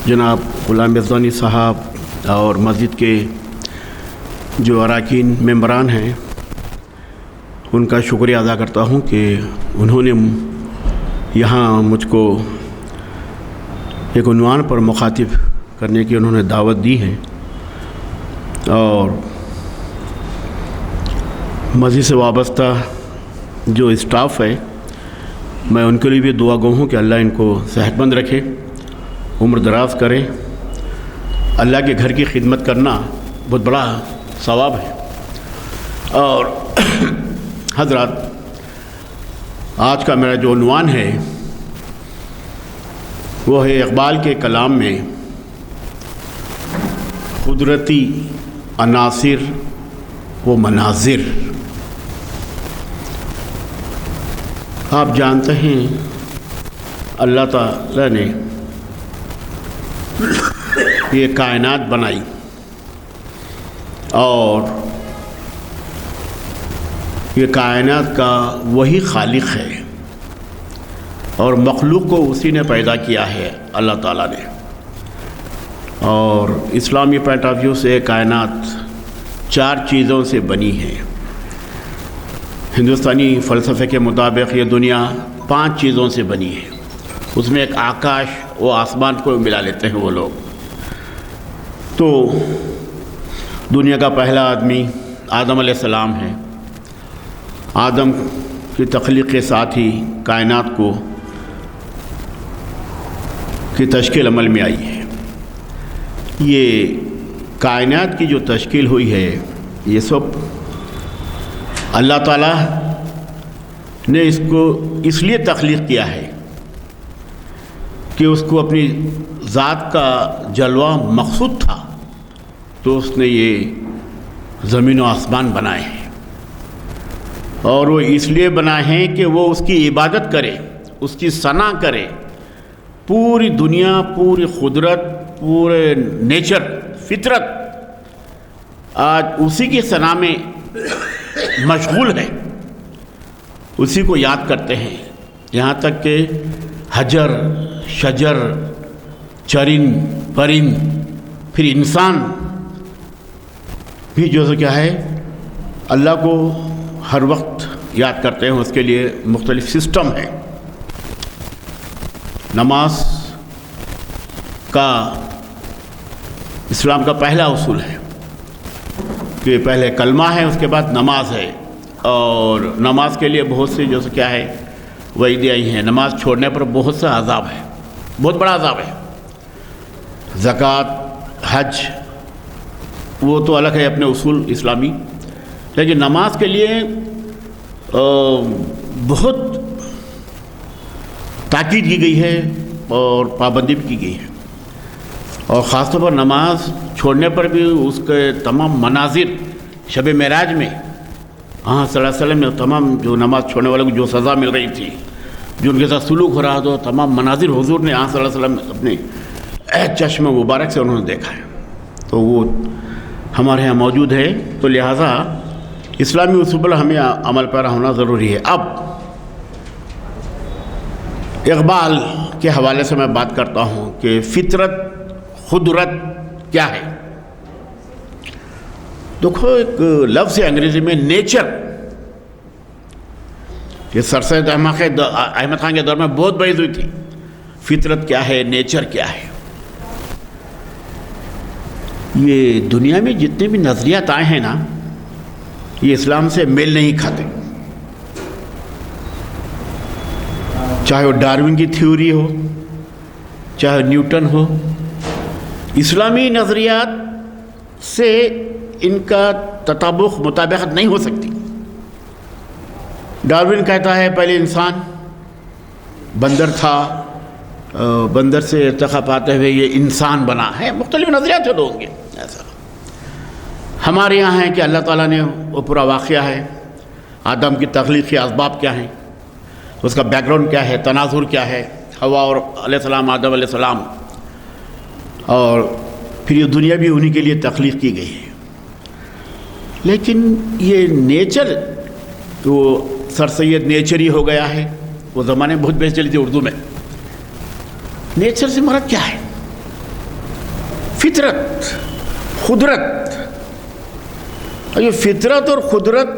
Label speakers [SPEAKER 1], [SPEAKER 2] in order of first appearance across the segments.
[SPEAKER 1] جناب غلام رضوانی صاحب اور مسجد کے جو اراکین ممبران ہیں ان کا شکریہ ادا کرتا ہوں کہ انہوں نے یہاں مجھ کو ایک عنوان پر مخاطب کرنے کی انہوں نے دعوت دی ہے، اور مسجد سے وابستہ جو اسٹاف ہے میں ان کے لیے بھی دعا گو ہوں کہ اللہ ان کو صحت مند رکھے، عمر دراز کرے۔ اللہ کے گھر کی خدمت کرنا بہت بڑا ثواب ہے۔ اور حضرات، آج کا میرا جو عنوان ہے وہ ہے اقبال کے کلام میں قدرتی عناصر و مناظر۔ آپ جانتے ہیں اللہ تعالیٰ نے یہ کائنات بنائی اور یہ کائنات کا وہی خالق ہے اور مخلوق کو اسی نے پیدا کیا ہے اللہ تعالیٰ نے۔ اور اسلامی پوائنٹ آف ویو سے کائنات 4 چیزوں سے بنی ہے۔ ہندوستانی فلسفے کے مطابق یہ دنیا 5 چیزوں سے بنی ہے۔ اس میں ایک آکاش و آسمان کو ملا لیتے ہیں وہ لوگ۔ تو دنیا کا پہلا آدمی آدم علیہ السلام ہے۔ آدم کی تخلیق کے ساتھ ہی کائنات کی تشکیل عمل میں آئی ہے۔ یہ کائنات کی جو تشکیل ہوئی ہے یہ سب اللہ تعالیٰ نے اس کو اس لیے تخلیق کیا ہے کہ اس کو اپنی ذات کا جلوہ مقصود تھا، تو اس نے یہ زمین و آسمان بنائے ہیں، اور وہ اس لیے بنائے ہیں کہ وہ اس کی عبادت کرے، اس کی ثنا کرے۔ پوری دنیا، پوری قدرت، پورے نیچر، فطرت آج اسی کی ثنا میں مشغول ہے، اسی کو یاد کرتے ہیں۔ یہاں تک کہ حجر، شجر، چرند، پرند، پھر انسان بھی جو کیا ہے اللہ کو ہر وقت یاد کرتے ہیں۔ اس کے لیے مختلف سسٹم ہے۔ نماز کا اسلام کا پہلا اصول ہے کہ پہلے کلمہ ہے، اس کے بعد نماز ہے، اور نماز کے لیے بہت سی جو کیا ہے وعیدیں آئی ہیں۔ نماز چھوڑنے پر بہت سا عذاب ہے، بہت بڑا عذاب ہے۔ زکوٰۃ، حج وہ تو الگ ہے اپنے اصول اسلامی، لیکن نماز کے لیے بہت تاکید کی گئی ہے اور پابندی بھی کی گئی ہے، اور خاص طور پر نماز چھوڑنے پر بھی اس کے تمام مناظر شب معراج میں صلی اللہ علیہ وسلم نے تمام جو نماز چھوڑنے والوں کو جو سزا مل رہی تھی، جو ان کے ساتھ سلوک ہو رہا تھا، تمام مناظر حضور نے صلی اللہ علیہ وسلم اپنے چشم مبارک سے انہوں نے دیکھا ہے، تو وہ ہمارے یہاں موجود ہے۔ تو لہٰذا اسلامی اصول پر ہمیں عمل پیرا ہونا ضروری ہے۔ اب اقبال کے حوالے سے میں بات کرتا ہوں کہ فطرت، قدرت کیا ہے۔ دیکھو، ایک لفظ ہے انگریزی میں نیچر، یہ سر سید احمد خان کے دور میں بہت بحث ہوئی تھی، فطرت کیا ہے، نیچر کیا ہے۔ یہ دنیا میں جتنے بھی نظریات آئے ہیں نا، یہ اسلام سے میل نہیں کھاتے، چاہے وہ ڈارون کی تھیوری ہو، چاہے نیوٹن ہو۔ اسلامی نظریات سے ان کا مطابقت نہیں ہو سکتی۔ ڈارون کہتا ہے پہلے انسان بندر تھا، بندر سے ارتقا پاتے ہوئے یہ انسان بنا ہے۔ مختلف نظریات جو ہوں گے ایسا۔ ہمارے یہاں ہے کہ اللہ تعالیٰ نے وہ پورا واقعہ ہے، آدم کی تخلیق کے اسباب کیا ہیں، اس کا بیک گراؤنڈ کیا ہے، تناظر کیا ہے، حوا اور علیہ السلام، آدم علیہ السلام، اور پھر یہ دنیا بھی انہی کے لیے تخلیق کی گئی ہے۔ لیکن یہ نیچر تو سر سید نیچر ہی ہو گیا ہے۔ وہ زمانے میں بہت بحث چلی تھی اردو میں، نیچر سے مراد کیا ہے؟ فطرت، قدرت، اور یہ فطرت اور قدرت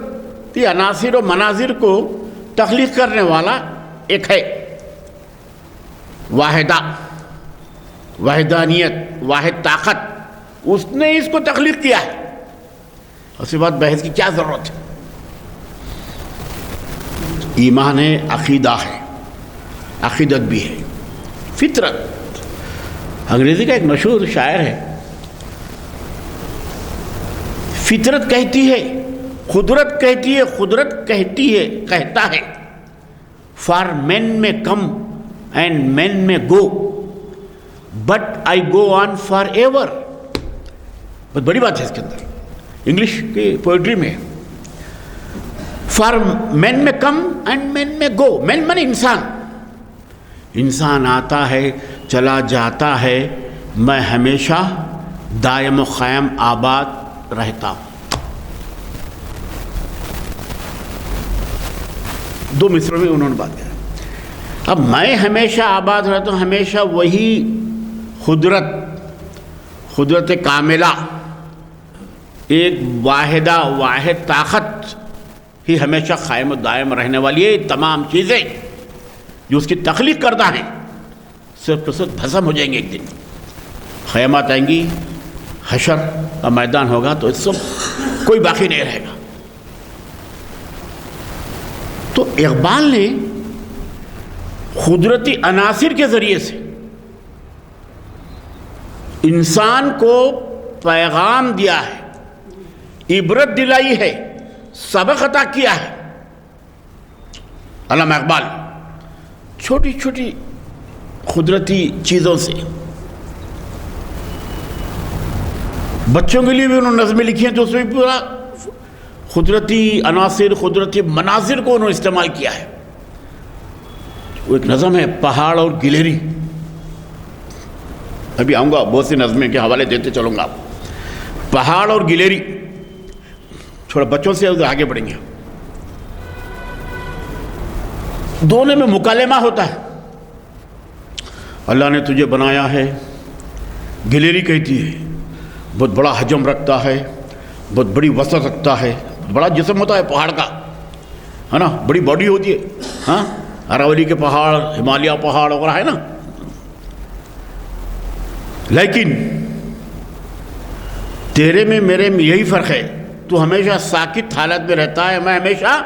[SPEAKER 1] کی عناصر و مناظر کو تخلیق کرنے والا ایک ہے واحدہ، وحدانیت، واحد طاقت، اس نے اس کو تخلیق کیا ہے. اس کے بعد بحث کی کیا ضرورت ہے؟ ایمان ہے، عقیدہ ہے، عقیدت بھی ہے. فطرت، انگریزی کا ایک مشہور شاعر ہے، فطرت کہتی ہے، قدرت کہتی ہے، قدرت کہتی ہے، کہتا ہے فار مین میں کم اینڈ مین میں go but I go on for ever. بہت بڑی بات ہے اس کے اندر، انگلش کی پوئٹری میں. فار مین میں کم اینڈ مین میں گو، مین من انسان، انسان آتا ہے چلا جاتا ہے، میں ہمیشہ دائم و قائم آباد رہتا ہوں. دو مصروں میں انہوں نے بات کیا. اب میں ہمیشہ آباد رہتا ہوں، ہمیشہ وہی قدرت کاملہ، ایک واحدہ واحد طاقت ہی ہمیشہ قائم و دائم رہنے والی ہے. تمام چیزیں جو اس کی تخلیق کردہ ہیں صرف تو صرف بھسم ہو جائیں گے. ایک دن قیامت آئیں گی، حشر کا میدان ہوگا تو اس سب کوئی باقی نہیں رہے گا. تو اقبال نے قدرتی عناصر کے ذریعے سے انسان کو پیغام دیا ہے، عبرت دلائی ہے، سبق عطا کیا ہے. علامہ اقبال چھوٹی چھوٹی قدرتی چیزوں سے، بچوں کے لیے بھی انہوں نے نظمیں لکھی ہیں تو اس میں پورا قدرتی عناصر، قدرتی مناظر کو انہوں نے استعمال کیا ہے. وہ ایک نظم ہے پہاڑ اور گلیری، ابھی آؤں گا بہت سی نظمیں کے حوالے دیتے چلوں گا. پہاڑ اور گلیری، تھوڑا بچوں سے آگے بڑھیں گے. دونوں میں مکالمہ ہوتا ہے. اللہ نے تجھے بنایا ہے، گلیری کہتی ہے بہت بڑا حجم رکھتا ہے، بہت بڑی وسعت رکھتا ہے، بڑا جسم ہوتا ہے پہاڑ کا، ہے نا، بڑی باڈی ہوتی ہے. ہاں، اراولی کے پہاڑ، ہمالیہ پہاڑ وغیرہ ہے نا. لیکن تیرے میں میرے میں یہی فرق ہے، تو ہمیشہ ساکت حالت میں رہتا ہے، میں ہمیشہ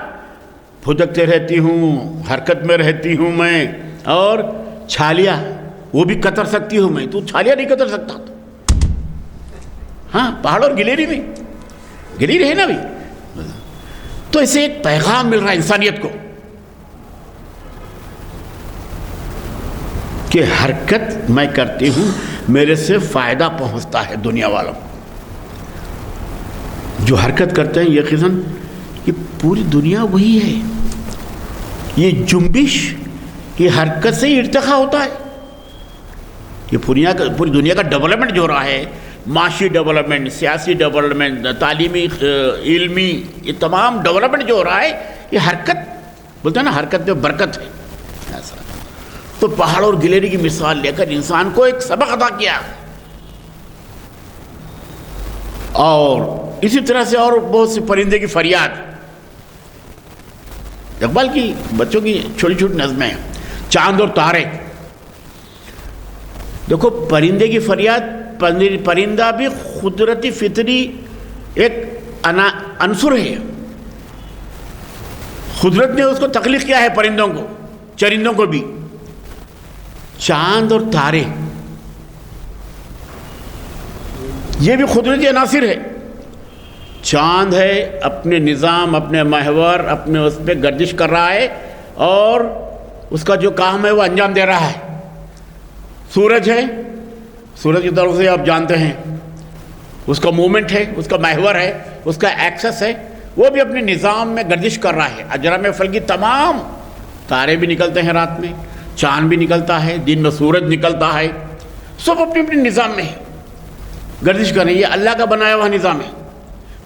[SPEAKER 1] پھدکتے رہتی ہوں، حرکت میں رہتی ہوں میں. اور چھالیاں وہ بھی کتر سکتی ہوں میں، تو چھالیاں نہیں کتر سکتا. ہاں، پہاڑ اور گلیری میں، گلیری ہے نا بھی. تو اسے ایک پیغام مل رہا ہے انسانیت کو کہ حرکت میں کرتی ہوں، میرے سے فائدہ پہنچتا ہے دنیا والوں کو. جو حرکت کرتے ہیں یقیناً یہ پوری دنیا وہی ہے. یہ جنبش، یہ حرکت سے ہی ارتقا ہوتا ہے. یہ پوری دنیا کا ڈیولپمنٹ جو ہو رہا ہے، معاشی ڈیولپمنٹ، سیاسی ڈیولپمنٹ، تعلیمی، علمی، یہ تمام ڈیولپمنٹ جو ہو رہا ہے، یہ حرکت بولتے ہیں نا، حرکت میں برکت ہے. ایسا تو پہاڑ اور گلیری کی مثال لے کر انسان کو ایک سبق عطا کیا. اور اسی طرح سے اور بہت سے پرندے کی فریاد. اقبال کی بچوں کی چھوٹی چھوٹی نظمیں ہیں. چاند اور تارے، دیکھو پرندے کی فریاد، پرندہ بھی قدرتی فطری ایک عنصر ہے. قدرت نے اس کو تخلیق کیا ہے، پرندوں کو، چرندوں کو بھی. چاند اور تارے یہ بھی قدرتی عناصر ہے. چاند ہے اپنے نظام، اپنے محور، اپنے اس پہ گردش کر رہا ہے اور اس کا جو کام ہے وہ انجام دے رہا ہے. سورج ہے، سورج کی طرف سے آپ جانتے ہیں اس کا مومنٹ ہے، اس کا محور ہے، اس کا ایکسس ہے، وہ بھی اپنے نظام میں گردش کر رہا ہے. اجرام فلکی تمام تارے بھی نکلتے ہیں رات میں، چاند بھی نکلتا ہے، دن میں سورج نکلتا ہے، سب اپنے اپنے نظام میں گردش کر رہے ہیں. یہ اللہ کا بنایا ہوا نظام ہے،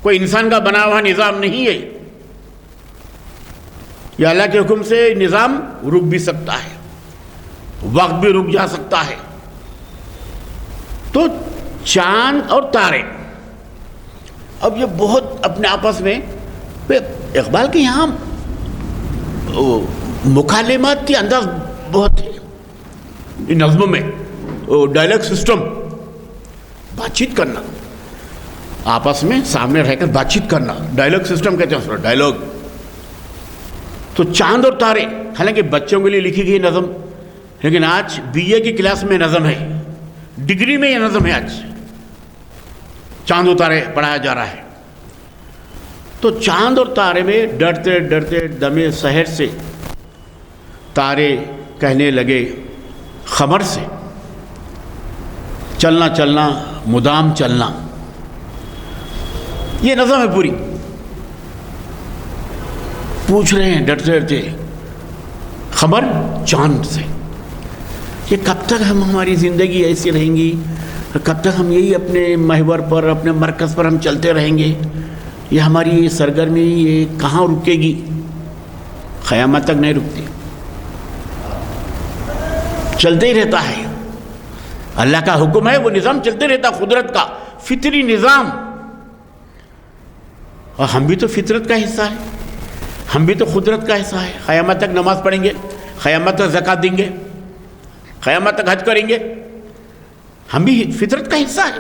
[SPEAKER 1] کوئی انسان کا بنایا ہوا نظام نہیں ہے. یہ اللہ کے حکم سے نظام رک بھی سکتا ہے، وقت بھی رک جا سکتا ہے. تو چاند اور تارے. اب یہ بہت اپنے آپس میں اقبال کے یہاں مکالمات کے انداز بہت ہے ان نظموں میں. ڈائلاگ سسٹم، بات چیت کرنا، آپس میں سامنے رہ کر بات چیت کرنا، ڈائلاگ سسٹم کہتے ہیں اس کو، ڈائلاگ. تو چاند اور تارے حالانکہ بچوں کے لیے لکھی گئی نظم، لیکن آج BA کی کلاس میں نظم ہے، ڈگری میں یہ نظم ہے. آج چاند و تارے پڑھایا جا رہا ہے. تو چاند اور تارے میں ڈرتے ڈرتے دمے سحر سے تارے کہنے لگے خمر سے، چلنا چلنا مدام چلنا. یہ نظم ہے پوری. پوچھ رہے ہیں ڈرتے ڈرتے خبر چاند سے، کہ کب تک ہماری زندگی ایسی رہیں گی، کب تک ہم یہی اپنے محور پر، اپنے مرکز پر ہم چلتے رہیں گے، یہ ہماری سرگرمی یہ کہاں رکے گی؟ قیامت تک نہیں رکتی، چلتے ہی رہتا ہے. اللہ کا حکم ہے، وہ نظام چلتے رہتا، قدرت کا فطری نظام. اور ہم بھی تو فطرت کا حصہ ہے، ہم بھی تو قدرت کا حصہ ہے. قیامت تک نماز پڑھیں گے، قیامت تک زکوٰۃ دیں گے، قیامت تک حج کریں گے. ہم بھی فطرت کا حصہ ہے،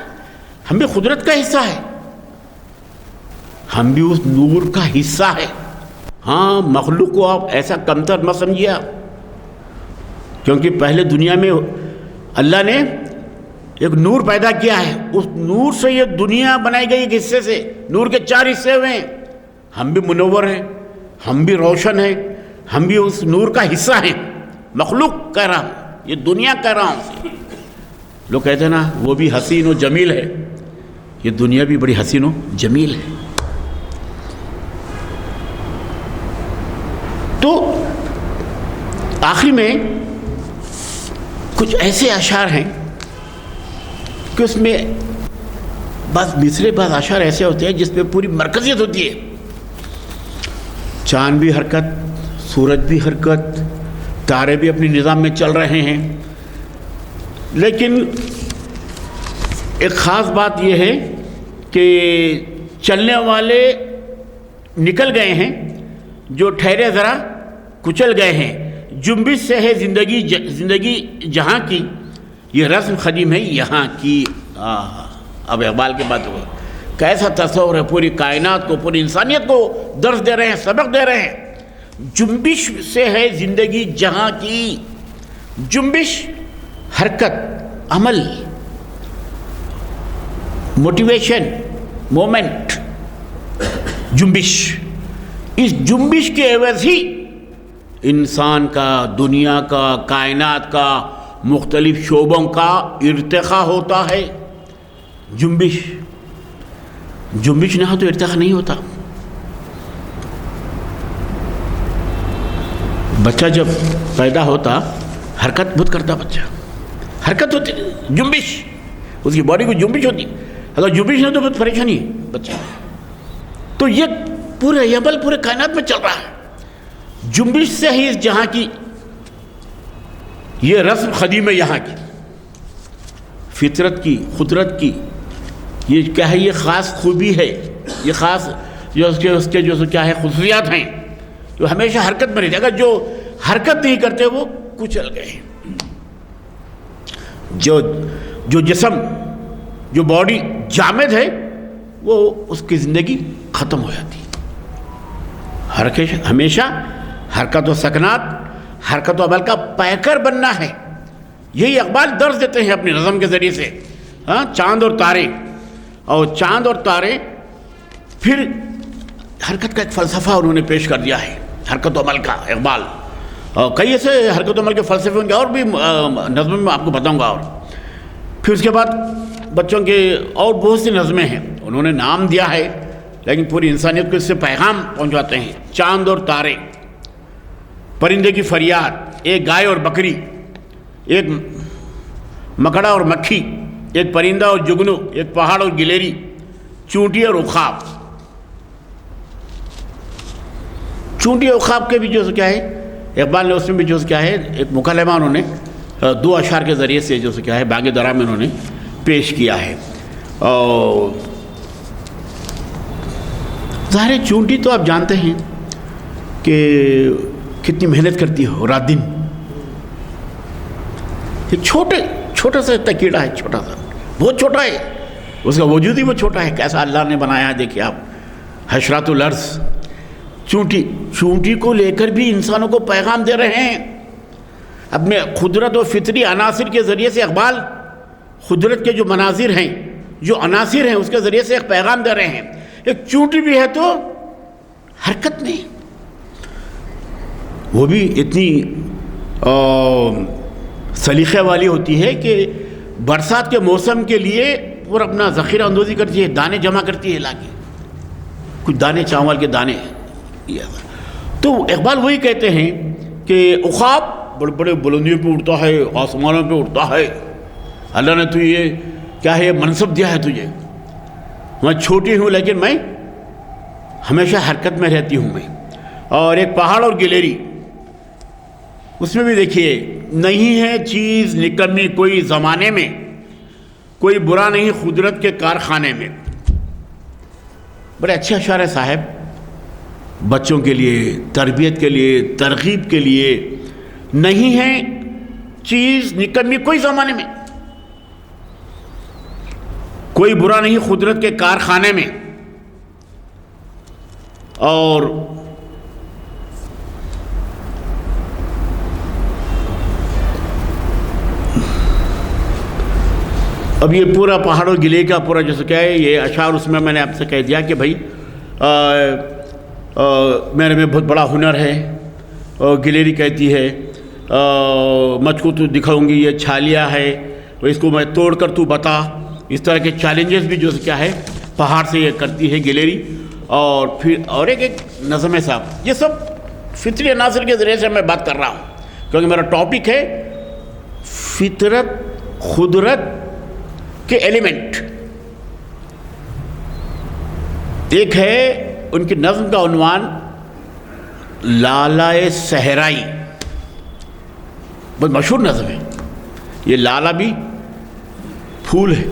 [SPEAKER 1] ہم بھی قدرت کا حصہ ہے، ہم بھی اس نور کا حصہ ہے. ہاں، مخلوق کو آپ ایسا کمتر مت سمجھیے آپ، کیونکہ پہلے دنیا میں اللہ نے ایک نور پیدا کیا ہے، اس نور سے یہ دنیا بنائی گئی ایک حصے سے. نور کے 4 حصے ہوئے ہیں. ہم بھی منور ہیں، ہم بھی روشن ہیں، ہم بھی اس نور کا حصہ ہیں. مخلوق کہہ رہا ہوں، یہ دنیا کہہ رہا ہوں. لوگ کہتے ہیں نا وہ بھی حسین و جمیل ہے، یہ دنیا بھی بڑی حسین و جمیل ہے. تو آخر میں کچھ ایسے اشعار ہیں کہ اس میں بعض اشعار ایسے ہوتے ہیں جس پہ پوری مرکزیت ہوتی ہے. چاند بھی حرکت، سورج بھی حرکت، تارے بھی اپنے نظام میں چل رہے ہیں. لیکن ایک خاص بات یہ ہے کہ چلنے والے نکل گئے ہیں، جو ٹھہرے ذرا کچل گئے ہیں. جنبش سے ہے زندگی جہاں کی، یہ رسم قدیم ہے یہاں کی. اب اقبال کی بات ہوا، کیسا تصور ہے، پوری کائنات کو، پوری انسانیت کو درس دے رہے ہیں، سبق دے رہے ہیں. جنبش سے ہے زندگی جہاں کی. جنبش، حرکت، عمل، موٹیویشن، مومنٹ، جنبش. اس جنبش کے عوض ہی انسان کا، دنیا کا، کائنات کا، مختلف شعبوں کا ارتقاء ہوتا ہے. جنبش نہ ہو تو ارتقاء نہیں ہوتا. بچہ جب پیدا ہوتا حرکت بہت کرتا، بچہ حرکت ہوتی، جنبش، اس کی باڈی کو جنبش ہوتی. اگر جنبش نہ تو بہت پریشانی ہے بچہ. تو یہ پورے عمل پورے کائنات میں چل رہا ہے. جنبش سے ہی اس جہاں کی، یہ رسم قدیم ہے یہاں کی، فطرت کی، قدرت کی. یہ کیا ہے، یہ خاص خوبی ہے، یہ خاص جو اس کے جو کیا ہے خصوصیات ہیں، جو ہمیشہ حرکت میں رہتے. اگر جو حرکت نہیں کرتے وہ کچل گئے. جو جسم، جو باڈی جامد ہے، وہ اس کی زندگی ختم ہو جاتی. ہمیشہ حرکت و سکنات، حرکت و عمل کا پیکر بننا ہے. یہی اقبال درس دیتے ہیں اپنی نظم کے ذریعے سے. چاند اور تارے، اور چاند اور تارے پھر حرکت کا ایک فلسفہ انہوں نے پیش کر دیا ہے، حرکت و عمل کا. اقبال اور کئی ایسے حرکت و عمل کے فلسفے ان کے اور بھی نظمیں میں آپ کو بتاؤں گا. اور پھر اس کے بعد بچوں کے اور بہت سی نظمیں ہیں، انہوں نے نام دیا ہے لیکن پوری انسانیت کو اس سے پیغام پہنچاتے ہیں. چاند اور تارے، پرندے کی فریاد، ایک گائے اور بکری، ایک مکڑا اور مکھی، ایک پرندہ اور جگنو، ایک پہاڑ اور گلیری، چونٹی اور عقاب. چونٹی اور عقاب کے بھی جو کیا ہے، اقبال نے اس میں بھی جو کیا ہے ایک مکالمہ انہوں نے 2 اشعار کے ذریعے سے جو کیا ہے باغ درا میں انہوں نے پیش کیا ہے. اور ظاہر ہے چونٹی تو آپ جانتے ہیں کہ کتنی محنت کرتی ہو رات دن. ایک چھوٹا سا کیڑا ہے، چھوٹا سا، بہت چھوٹا ہے، اس کا وجود ہی وہ چھوٹا ہے. کیسا اللہ نے بنایا ہے دیکھیے آپ. حشرات الارض، چونٹی کو لے کر بھی انسانوں کو پیغام دے رہے ہیں اپنے قدرت و فطری عناصر کے ذریعے سے. اقبال قدرت کے جو مناظر ہیں، جو عناصر ہیں، اس کے ذریعے سے ایک پیغام دے رہے ہیں. ایک چونٹی بھی ہے تو حرکت میں، وہ بھی اتنی سلیقے والی ہوتی ہے کہ برسات کے موسم کے لیے وہ اپنا ذخیرہ اندوزی کرتی ہے، دانے جمع کرتی ہے لا کے، کچھ دانے چاول کے دانے. تو اقبال وہی کہتے ہیں کہ عقاب بڑے بڑے بلندیوں پہ اڑتا ہے، آسمانوں پہ اڑتا ہے. اللہ نے تو یہ کیا ہے منصب دیا ہے تجھے. میں چھوٹی ہوں لیکن میں ہمیشہ حرکت میں رہتی ہوں میں. اور ایک پہاڑ اور گلیری، اس میں بھی دیکھیے، نہیں ہے چیز نکمی کوئی زمانے میں، کوئی برا نہیں قدرت کے کارخانے میں. بڑے اچھے اشعار ہے صاحب، بچوں کے لیے، تربیت کے لیے، ترغیب کے لیے. نہیں ہے چیز نکمی کوئی زمانے میں، کوئی برا نہیں قدرت کے کارخانے میں. اور اب یہ پورا پہاڑوں گلے کا پورا جیسے کیا ہے یہ اشعار، اس میں نے آپ سے کہہ دیا کہ بھائی میرے میں بہت بڑا ہنر ہے. گلیری کہتی ہے مجھ کو تو دکھاؤں گی یہ چھالیا ہے، اس کو میں توڑ کر تو بتا. اس طرح کے چیلنجز بھی جو کیا ہے پہاڑ سے یہ کرتی ہے گلیری. اور پھر اور ایک نظم ہے صاحب. یہ سب فطری عناصر کے ذریعے سے میں بات کر رہا ہوں کیونکہ میرا ٹاپک ہے فطرت قدرت کے ایلیمنٹ. ایک ہے ان کی نظم کا عنوان لالہ صحرائی، بہت مشہور نظم ہے. یہ لالہ بھی پھول ہے،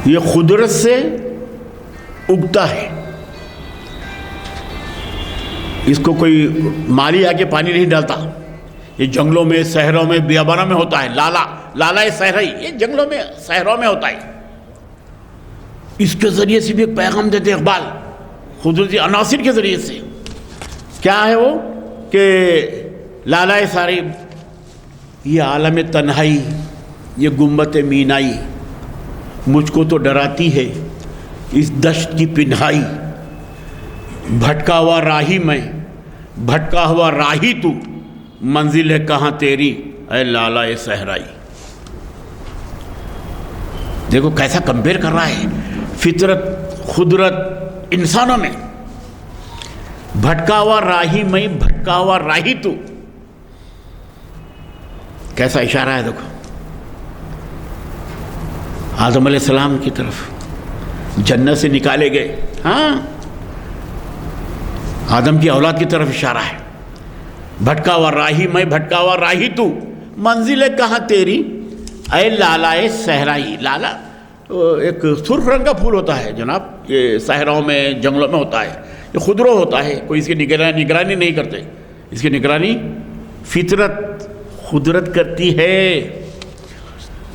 [SPEAKER 1] یہ قدرت سے اگتا ہے. اس کو کوئی مالی آ کے پانی نہیں ڈالتا. یہ جنگلوں میں، صحراؤں میں، بیابانوں میں ہوتا ہے. لالہ صحرائی یہ جنگلوں میں، صحراؤں میں ہوتا ہے. اس کے ذریعے سے بھی ایک پیغام دیتے اقبال قدرتی عناصر کے ذریعے سے. کیا ہے وہ کہ لالہ صحرائی، یہ عالم تنہائی، یہ گنبد مینائی مجھ کو تو ڈراتی ہے اس دشت کی پنہائی. بھٹکا ہوا راہی میں، بھٹکا ہوا راہی تو، منزل ہے کہاں تیری اے لالہ صحرائی. دیکھو کیسا کمپیئر کر رہا ہے فطرت قدرت انسانوں میں. بھٹکا ہوا راہی میں، بھٹکا ہوا راہی تو، کیسا اشارہ ہے. دیکھو آدم علیہ السلام کی طرف جنت سے نکالے گئے، ہاں آدم کی اولاد کی طرف اشارہ ہے. بھٹکا ہوا راہی میں، بھٹکا ہوا راہی تو، منزل ہے کہاں تیری اے لالہ صحرائی. لالا ایک سرخ رنگ کا پھول ہوتا ہے جناب، یہ صحراؤں میں، جنگلوں میں ہوتا ہے. یہ خودرو ہوتا ہے، کوئی اس کی نگرانی نہیں کرتے. اس کی نگرانی فطرت قدرت کرتی ہے.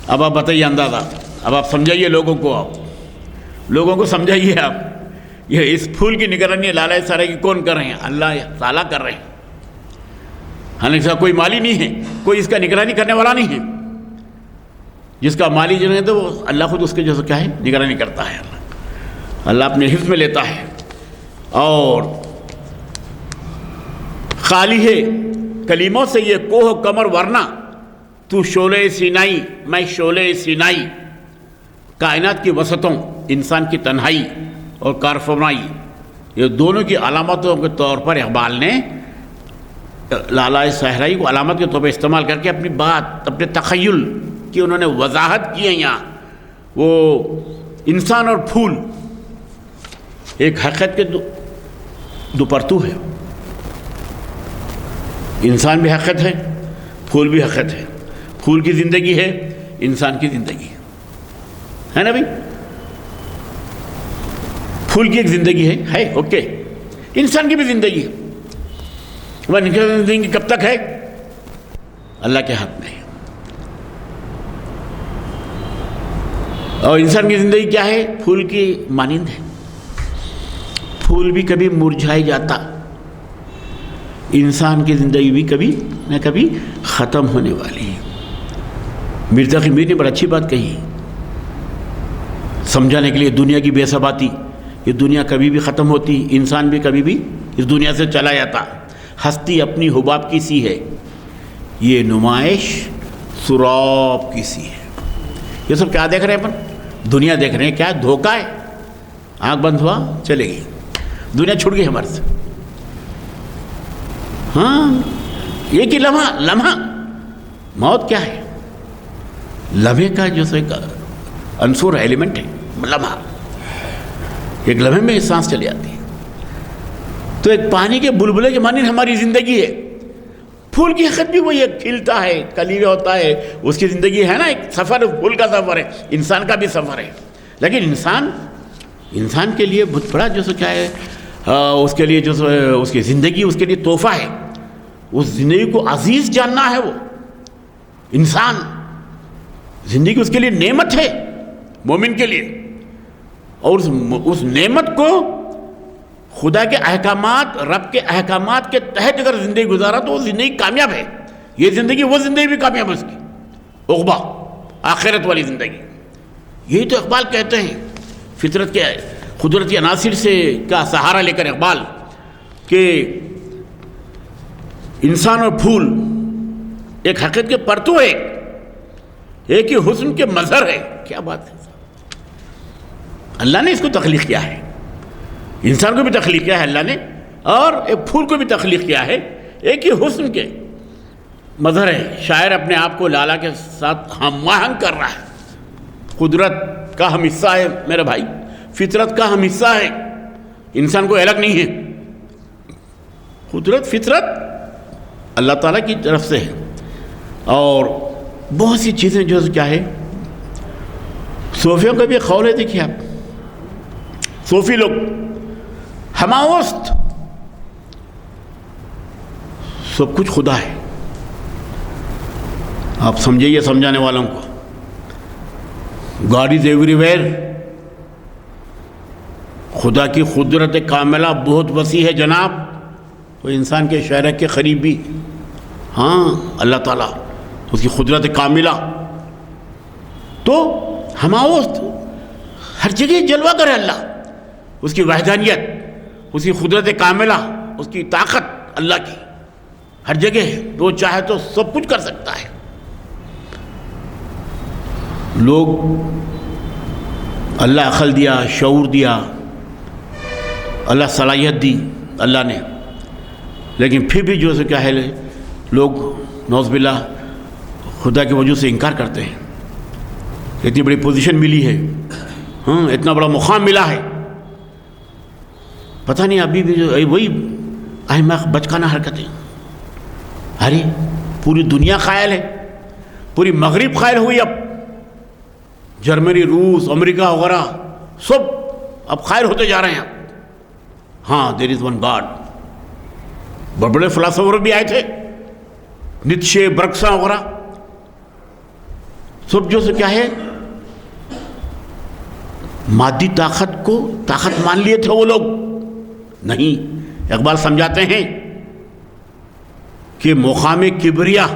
[SPEAKER 1] اب آپ بتائیے اندازہ، اب آپ سمجھائیے لوگوں کو، آپ لوگوں کو سمجھائیے. آپ یہ اس پھول کی نگرانی لالہ صحرائی کی کون کر رہے ہیں؟ اللہ تعالیٰ کر رہے ہیں. حالانکہ کوئی مالی نہیں ہے، کوئی اس کا نگرانی کرنے والا نہیں ہے. جس کا مالی جو ہے تو وہ اللہ خود اس کے جو کیا ہے نگرانی کرتا ہے. اللہ اپنے حفظ میں لیتا ہے. اور خالی ہے کلیموں سے یہ کوہ کمر ورنہ تو شعلہ سینائی میں شعلہ سینائی. کائنات کی وسعتوں، انسان کی تنہائی اور کارفرمائی، یہ دونوں کی علامتوں کے طور پر اقبال نے لالہ صحرائی کو علامت کے طور پر استعمال کر کے اپنی بات، اپنے تخیل کی انہوں نے وضاحت کی ہے. یہاں وہ انسان اور پھول ایک حقیقت کے دو پرتو ہے. انسان بھی حقیقت ہے، پھول بھی حقیقت ہے. پھول کی زندگی ہے، انسان کی زندگی ہے. ہے نا بھائی؟ پھول کی ایک زندگی ہے اوکے، انسان کی بھی زندگی ہے، وہ زندگی کب تک ہے اللہ کے ہاتھ میں ہے۔ اور انسان کی زندگی کیا ہے؟ پھول کی مانند ہے، پھول بھی کبھی مرجھائی جاتا، انسان کی زندگی بھی کبھی نہ کبھی ختم ہونے والی ہے۔ مرزا تقی میر نے بڑا اچھی بات کہی سمجھانے کے لیے، دنیا کی بے ثباتی، یہ دنیا کبھی بھی ختم ہوتی، انسان بھی کبھی بھی اس دنیا سے چلا جاتا، ہستی اپنی حباب کی سی ہے، یہ نمائش سراب کی سی ہے۔ یہ سب کیا دیکھ رہے ہیں اپن؟ دنیا دیکھ رہے ہیں، کیا دھوکہ ہے، آنکھ بند ہوا چلے گئی، دنیا چھوٹ گئی ہمارے سے۔ ہاں ایک ہی لمحہ موت کیا ہے؟ لمحے کا جو ایک عنصر ایلیمنٹ ہے، لمحہ، ایک لمحے میں سانس چلی جاتی ہے۔ تو ایک پانی کے بلبلے کے مانند ہماری زندگی ہے۔ پھول کی حقیقت بھی وہی ہے، کھلتا ہے، کلی ہوتا ہے، اس کی زندگی ہے نا، ایک سفر، پھول کا سفر ہے، انسان کا بھی سفر ہے۔ لیکن انسان کے لیے بہت بڑا جو سو کیا ہے، اس کے لیے جو سو اس کی زندگی اس کے لیے تحفہ ہے، اس زندگی کو عزیز جاننا ہے۔ وہ انسان زندگی اس کے لیے نعمت ہے، مومن کے لیے، اور اس نعمت کو خدا کے احکامات، رب کے احکامات کے تحت اگر زندگی گزارا تو وہ زندگی کامیاب ہے۔ یہ زندگی، وہ زندگی بھی کامیاب ہے، اس کی عقبہ آخرت والی زندگی۔ یہی تو اقبال کہتے ہیں، فطرت کے قدرتی عناصر سے کا سہارا لے کر اقبال کہ انسان اور پھول ایک حقیقت کے پرتو ہے، ایک ہی حسن کے مظہر ہے۔ کیا بات ہے! اللہ نے اس کو تخلیق کیا ہے، انسان کو بھی تخلیق کیا ہے اللہ نے، اور ایک پھول کو بھی تخلیق کیا ہے، ایک ہی حسن کے مظہر ہے۔ شاعر اپنے آپ کو لالا کے ساتھ ہم آہنگ کر رہا ہے۔ قدرت کا ہم حصہ ہے میرے بھائی، فطرت کا ہم حصہ ہے، انسان کو الگ نہیں ہے۔ قدرت، فطرت اللہ تعالیٰ کی طرف سے ہے، اور بہت سی چیزیں جو کیا ہے، صوفیوں کا بھی قول ہے، دیکھیے آپ، صوفی لوگ ہماوسط سب کچھ خدا ہے۔ آپ سمجھئے سمجھانے والوں کو، گاڈ از ایوری ویئر، خدا کی قدرت کاملہ بہت وسیع ہے جناب، تو انسان کے شہرہ کے قریب بھی، ہاں اللہ تعالیٰ اس کی قدرت کاملہ تو ہماوسط ہر جگہ جلوہ کرے اللہ، اس کی وحدانیت، اس کی قدرت کاملہ، اس کی طاقت اللہ کی ہر جگہ ہے، وہ چاہے تو سب کچھ کر سکتا ہے۔ لوگ اللہ عقل دیا، شعور دیا، اللہ صلاحیت دی اللہ نے، لیکن پھر بھی جو ہے کیا ہے، لوگ نعوذ باللہ خدا کے وجود سے انکار کرتے ہیں۔ اتنی بڑی پوزیشن ملی ہے، ہاں اتنا بڑا مقام ملا ہے، پتہ نہیں ابھی بھی وہی احمق بچکانہ حرکتیں۔ ارے پوری دنیا قائل ہے، پوری مغرب قائل ہوئی، اب جرمنی، روس، امریکہ وغیرہ سب اب قائل ہوتے جا رہے ہیں۔ ہاں دیر از ون گاڈ، بڑے بڑے فلاسفر بھی آئے تھے، نیتشے، برکسا وغیرہ سب جو سے کیا ہے، مادی طاقت کو طاقت مان لیے تھے وہ لوگ۔ نہیں، اقبال سمجھاتے ہیں کہ مقام کبریا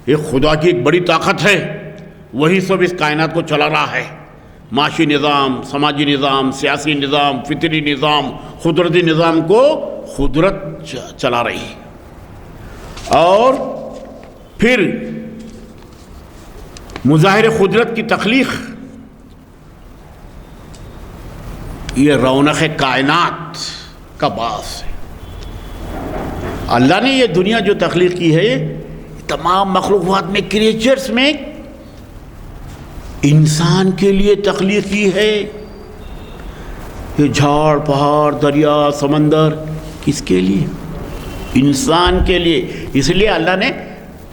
[SPEAKER 1] ایک خدا کی ایک بڑی طاقت ہے، وہی سب اس کائنات کو چلا رہا ہے۔ معاشی نظام، سماجی نظام، سیاسی نظام، فطری نظام، قدرتی نظام کو قدرت چلا رہی ہے، اور پھر مظاہر قدرت کی تخلیق، یہ رونق کائنات کا باعث ہے۔ اللہ نے یہ دنیا جو تخلیق کی ہے، تمام مخلوقات میں، کریچرز میں، انسان کے لیے تخلیق کی ہے۔ یہ جھاڑ، پہاڑ، دریا، سمندر کس کے لیے؟ انسان کے لیے۔ اس لیے اللہ نے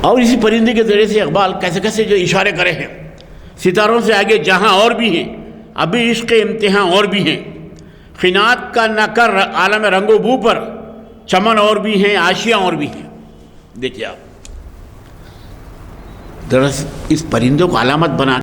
[SPEAKER 1] اور اسی پرندے کے ذریعے سے اقبال کیسے کیسے جو اشارے کرے ہیں، ستاروں سے آگے جہاں اور بھی ہیں، ابھی عشق امتحان اور بھی ہیں، خنات کا نہ کر عالم رنگ و بو پر، چمن اور بھی ہیں، آشیاں اور بھی ہیں۔ دیکھیے آپ، دراصل اس پرندوں کو علامت بنا